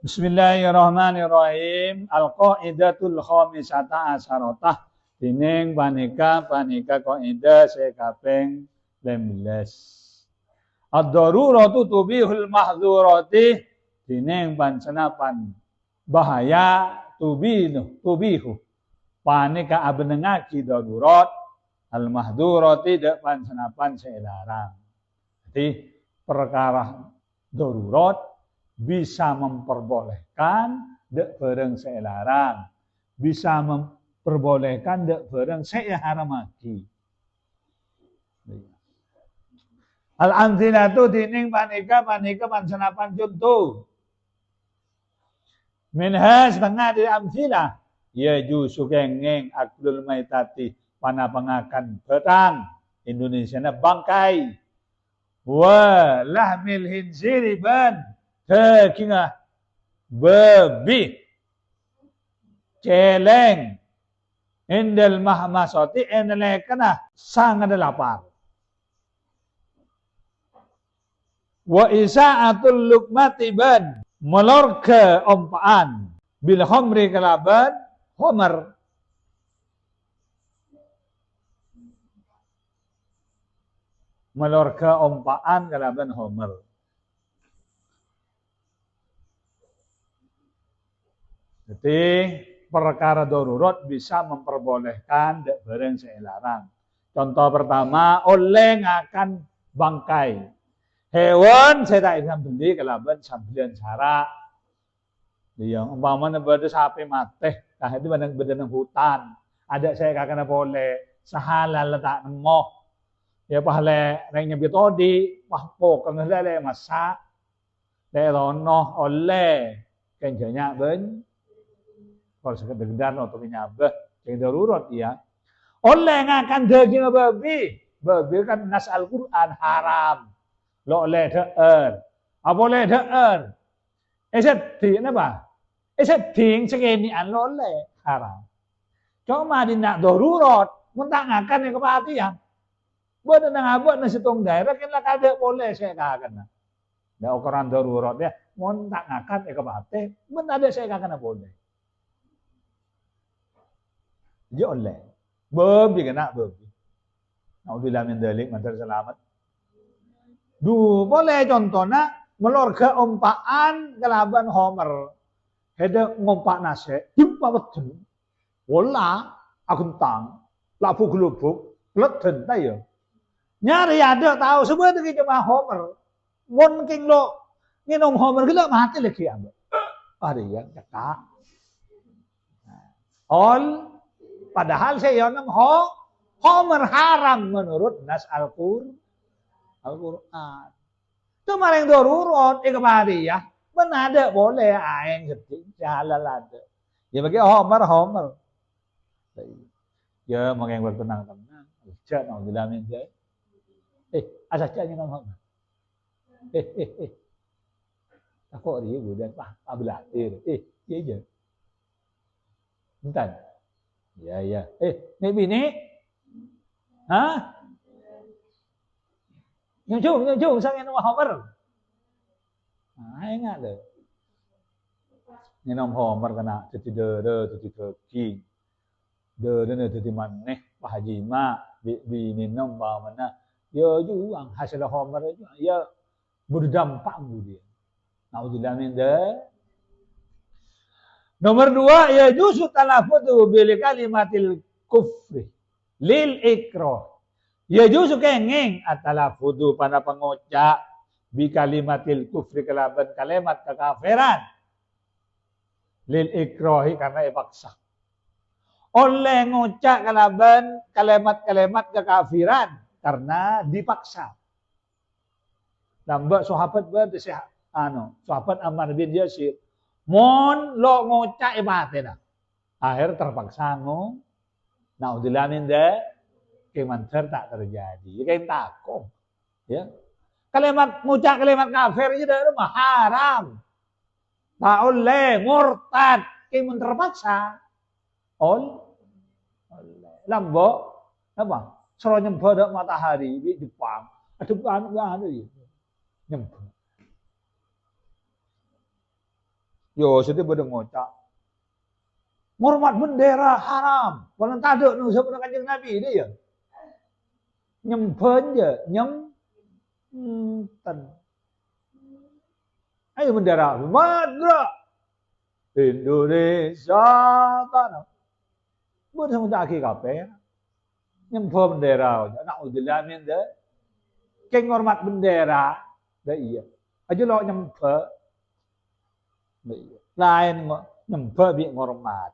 Bismillahirrahmanirrahim. Al-qaidatul khamisata asyarotah. Dining panika kaidah sekaping 15. Ad-daruratu tubihul mahdzurati. Dining pancenapan bahaya tubihu. Panika abenengaki darurat al-mahdzurati dek pancenapan selarang. Jadi perkara darurat bisa memperbolehkan dek bareng selarang, bisa memperbolehkan dek bareng seharamaki. Al-amthilatu dining panika pancenapan contoh. Minha setengah di amthilah ya jusu kengeng aklul maitati panapangakan betang Indonesia na bangkai wa lahmil hinziri ban daging babi celeng indal mahmasati enelekana sangat lapar wa isa'atul lukmati ban melorga ompaan bil khamri kalaban homer melorga ompaan kalaban homer. Jadi perkara darurat bisa memperbolehkan dek bareng selarang. Contoh pertama, oleh ngakan bangkai. Hewan saya tak bisa beli kalaban sambilan cara. Dia umpamanya pada sapi mati, nah itu badan hutan. Ada saya kakak boleh sahalal letak nemoh. Ya pahle rengnya bitodi, pahpo kang lele masak. Lerono oleh kenjanya ben kalau sekedar untuk menyabah yang darurat ya. Oleh ngakan daging babi kan nas Al-Quran haram. Lo oleh deer. Apa oleh deer? Sedih apa? Sedih seginian lo oleh haram. Cuma di nak darurat, mentang ngakan yang kepatian. Buat ngabot nasi tong daerah kan lah kada boleh saya ngakan. Nah ukuran darurat ya, mentang ngakan yang kepatian, men ada saya ngakan boleh. Dia oleh. Babi kena babi. Naudzubillah min dzalik, mantar selamat. Boleh contohnya melorga ompaan kelaban homer. Hede ngompak nase, jumpa betul. Wala akuntang, lapu gelubuk, leten tayo. Nyari ada tahu sebenarnya cuma homer. Mon king lo nginom homer gila mati lagi ambil. Ada yang cakap. Padahal saya nam homer haram menurut nas Al-Quran. Cuma yang darurat kemari ya. Ada boleh aing sedih halal ada. Ya bagi homer. Ya magang bertenang-tenang. Jangan naudzubillah min dzalik. Asal jangan homer. Takut dia budak ablatir. Iya. Bentar. Ya. Nek bini? Hah? Nyung sang yang homer. Ingat deh. Nginom homer kena jadi dere, jadi daging. Dere ni jadi maneh, pahajima, bininam mana. Ya juga hasil homer itu ya berdampak dia. Naudzubillah min dzalik. Nomor 2 ya justru talafudzu bil kalimatil kufri lil ikrah. Ya justru kenging atalafudzu pada pengucap bi kalimatil kufri kalaban kalimat kekafiran lil ikrahi karena dipaksa. Oleh ngucap kalaban kalimat-kalimat kekafiran karena dipaksa. Nambah sahabat sahabat Ammar bin Yasir mon lo ngocak ibadah. Akhir terpaksa naudzubillah min dzalik kemancer tak terjadi. Ya kayak takut. Ya. Kalimat ngucak kalimat kafir itu dah haram. Tak oleh murtad kemun terpaksa. Oleh lambo apa? Sero nyembah matahari di Jepang. Ada anu ya. Nyembah. Yo, sedih pada ngocak. Ngormat bendera haram. Kalau tak ada nu siapa kanjeng Nabi dia ya. Nyempen je, nyempen. Ayo bendera, madra. Indonesia tanah. Buat sama tak akhir kape. Nyempen bendera. Nak udilah min de. Keng ngormat bendera. Dah iya. Aja lo nyempen. Lain nyempen bi ngormat.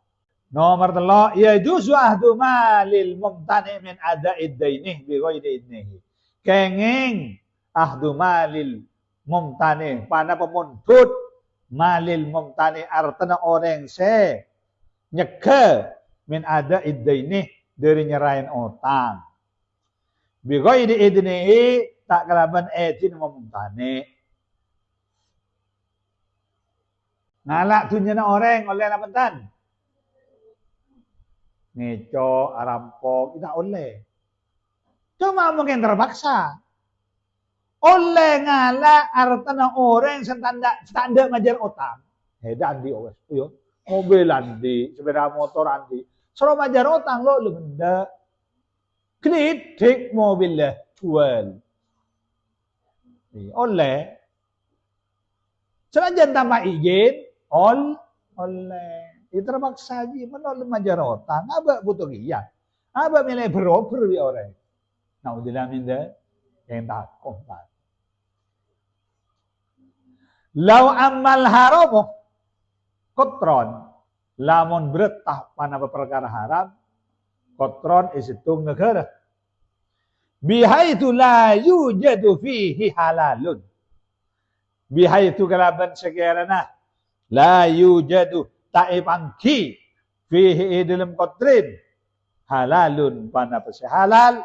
Nomor 3, yajuzu ahdu malil mumtani min ada'id dainih bi ghairi idnihi. Kenging ahdu malil mumtani pana pemuntut malil mumtani artana orang se nyeke min ada'id dainih dari nyerahin utang. Bi ghairi idnihi tak kalaban izin mumtani. Ngalak tunyana orang oleh lapentan. Ngeco, rampok, tidak oleh. Cuma mungkin terpaksa. Oleh ngalah artana orang standar ngajar utang. Dan di awas. Mobil andi, sepeda motor andi. Suruh ngajar utang lo benda. Kritik mobil lah jual. Oleh. Senajan tambah izin, oleh. Itu terpaksa aja menolak majar otang. Abak butuh iya. Abak milih beroper di orang. Nah, udah minta yang takut. Lau amal haramu kotron. Lamun beretah pada perkara haram. Kotron itu negara. Bihaitu la yujadu fihi halalun. Bihaitu kalaban sekiranya. La yujadu. Ta'ibangki fihi dalam qadrin halalun pana pasi halal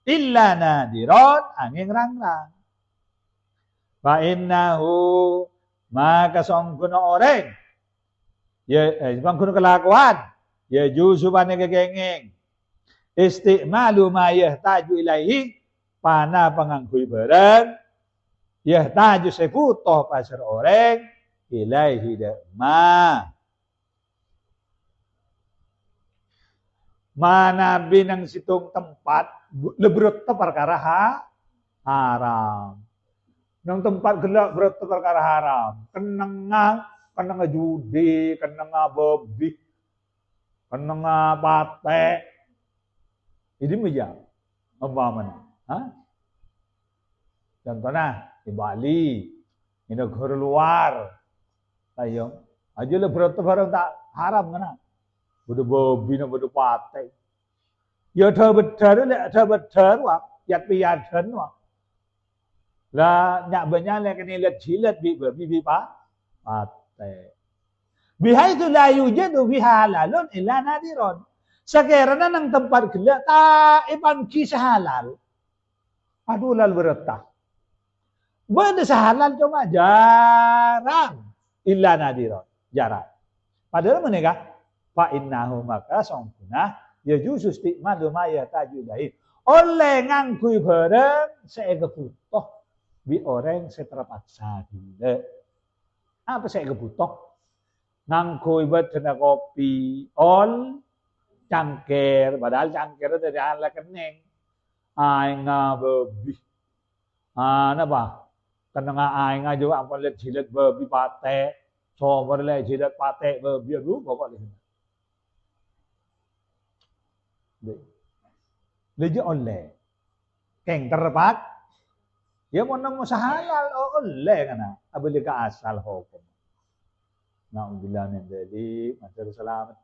illa nadiron angin rangrang fa innahu maka songkono orang ya songkono kelakuan ya juzu pane kegengeng istimalu ma yahtaju ilaihi pana pangangkui barang yahtaju sebutoh pasar orang ilaihi ma mana binang situng tempat lebrot perkara haram nang tempat gelak berot perkara haram kenanga judi kenanga babi kenanga pate ini meja umpamanya contohnya di Bali di negara luar ayo, aja lah barang tak haram kena. Bodoh babi nak bodoh patai. Ya dah bedar wak, yat piadan wak. Lah nyak banyak lek kena lihat jilat bi babi patai. Bihai tu la yujadu biha halalun illa nadiron. Sekiranya nang tempat gelak tak ipan kisah halal. Aduh lal beretah. Benda sehalal cuma jarang. Illa nadiron. Jarang. Padahal menikah. Fa'innahu maka songkunah. Ya jusus stigmadu maya tajudahi. Oleh ngangkui barang. Saya kebutuh. Bi orang saya terpaksa gila. Apa saya kebutuh? Ngangkui buat kena kopi. Cangkir. Padahal cangkir dari ala kening. Ay nga babi. Apa? Karena nga juga apa lihat jilat babi pate, somor lihat jilat pate babi aduh bapak lihat. Leji oleh, keng terpak, ya mau nemu sahalal oleh kana, abeli ke asal hukum. Naudzubillah min dzalik, masyaallah selamat.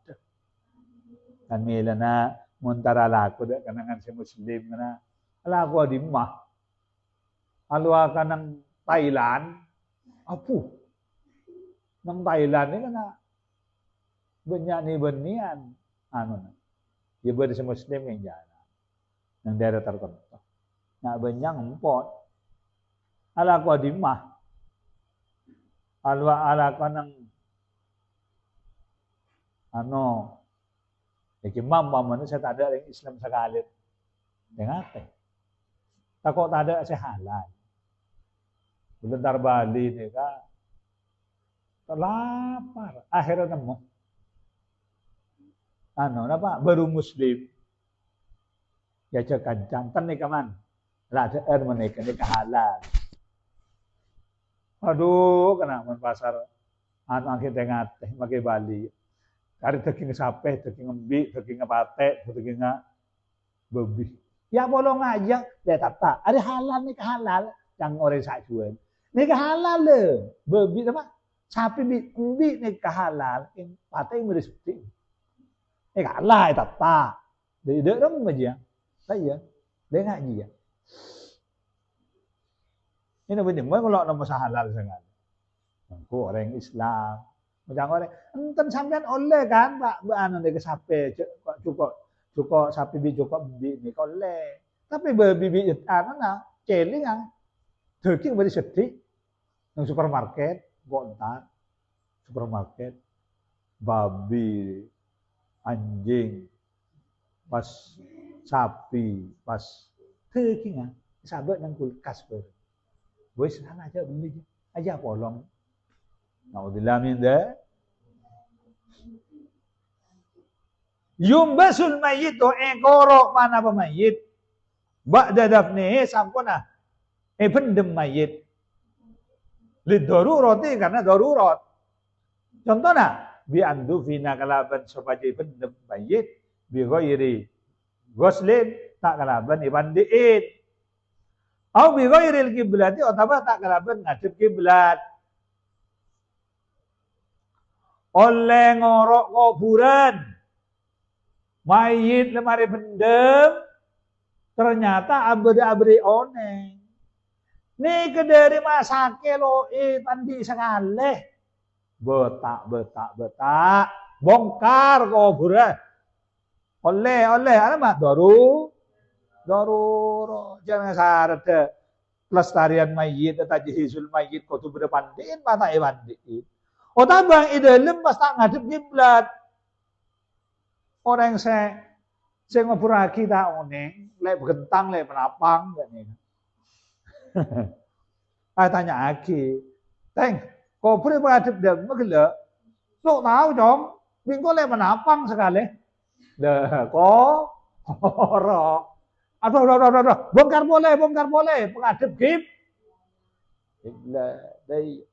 Kan milana muntara laku dak kanangan si muslim kana, laku di mah. Alwa kanang Thailand, apu, nang Thailand ni kena banyak ni benian, dia bersama Muslim yang jalan, nang daerah tertentu, nak banyak empot, ala ku adimah, ala kanang, ikimam mana saya tak ada yang Islam sekali, dengan apa? Takut tak ada saya halal. Bentar Bali ni kan Lapar. Akhirnya nemu. Napa? Baru muslim. Ya cekan jantan nih kaman. Lah ada menikah nikah halal. Aduh, kena men pasar angin teh pakai Bali. Kari daging sape, daging embi, daging pate, daging babi. Ya bolong aja, dia tata. Ada halal nikah halal yang orang sajuan. Nikah halal le, babi apa? Sapi embi nikah halal, pate yang beristik. Nikah halal tata. Dia dong aja. Saya, dia ngaji ya. Ini benar, kalau nama halal sangat. Aku orang Islam, macam orang, enten sampean oleh kan, Pak, anu nek sapi, cukup sapi bi cukup bi ni oleh. Tapi babi nah, celing daging beri sedih, nang supermarket, kok entar, supermarket, babi, anjing, pas sapi, pas daging sahabat nang kulkas ber. Wis sana aja beli aja polong. Naudzubillah min dzalik. Yumbasul mayyit ekoro mana pemayit. Ba'da dafnihi sampuna pendem mayit. Lidorurati karena darurat. Contohnya bi andu fina kalaban sebagai pendem mayit bi ghairi ghuslin tak kalaban ibandiin. Au bi ghairil kiblati atau tak kalaban ngadep kiblat. Oleh ngorok kuburan. Mayit lemari pendem. Ternyata abri oneng. Nih dari masake lo tandi sekali. Betak. Bongkar kuburan. Oleh apa mak? Daruro. Jangan sarada pelestarian mayit atau jihizul mayit kau tu berpandiin mata pandiin. Otak bang idalem pas tak ngadep kiblat. Orang saya ngobur lagi tak oneng, lek gentang lek menapang kan ini. Tanya lagi, teng, kubur ngadep dem megele. Lu tahu dong, minggu lek menapang sekali. Dah, kok ora. Aduh. Bongkar boleh, pengadep dai.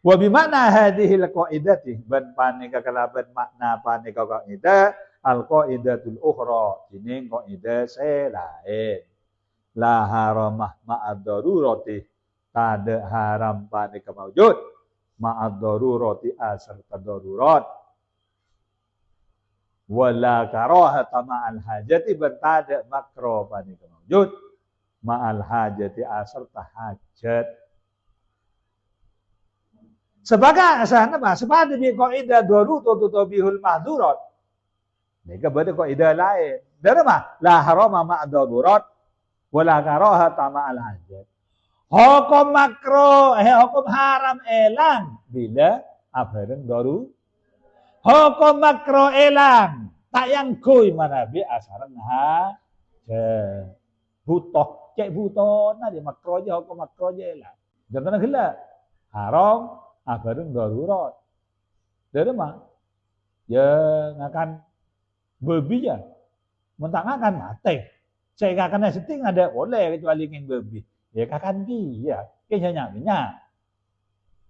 Wa bi makna hadhil qaidati ban panika kalaban makna panika qaidah al qaidatul ukhra ini qaidah selain la haramah ma'ad darurati tada haram panika maujud ma'ad darurati asar tadarurat wala karahata ma'al hajati ban tada makro panika maujud ma'al hajati asar tahajat. Sebagai sana apa? Sebagai di kaidah darurat atau tabihul mahdurat. Mereka berada kaidah lain. Dari mana? La harama ma'ad darurat wala karahata ma'al hajat. Hukum makruh, hukum haram elang bila abareng darurat. Hukum makruh elang tak yang kuy manabi asaran hajat. Butuh, cek butuh nah di makruh aja hukum makruh aja elang. Jangan gila. Haram abareng darurat. Dari mana? Ya ngakan babi ya. Mentang akan mati. Saya ngakan seting ada boleh kecuali ngin babi. Ya kakan dia. Kayaknya nyaminya.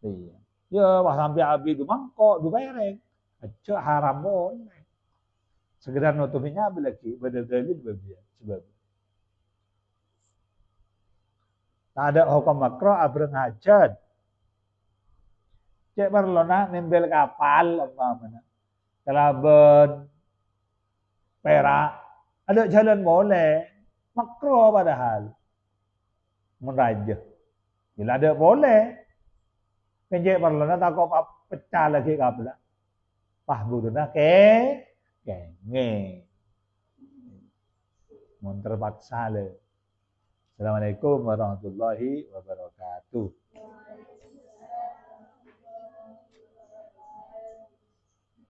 Iya. Ya wah sampai abi du mangkok du bereng. Aja haram boleh. Sekedar nutupinya lagi berdalil babi ya. Sebab tak ada hukum makruh abareng hajat. Cek Barcelona nembel kapal apa mana? Kelaben Perak ada jalan boleh, makro padahal meraja. Bila ada boleh, penjek Barcelona tak kau pecah lagi kapal. Pah buduna nge, mun terpaksa le. Assalamualaikum warahmatullahi wabarakatuh.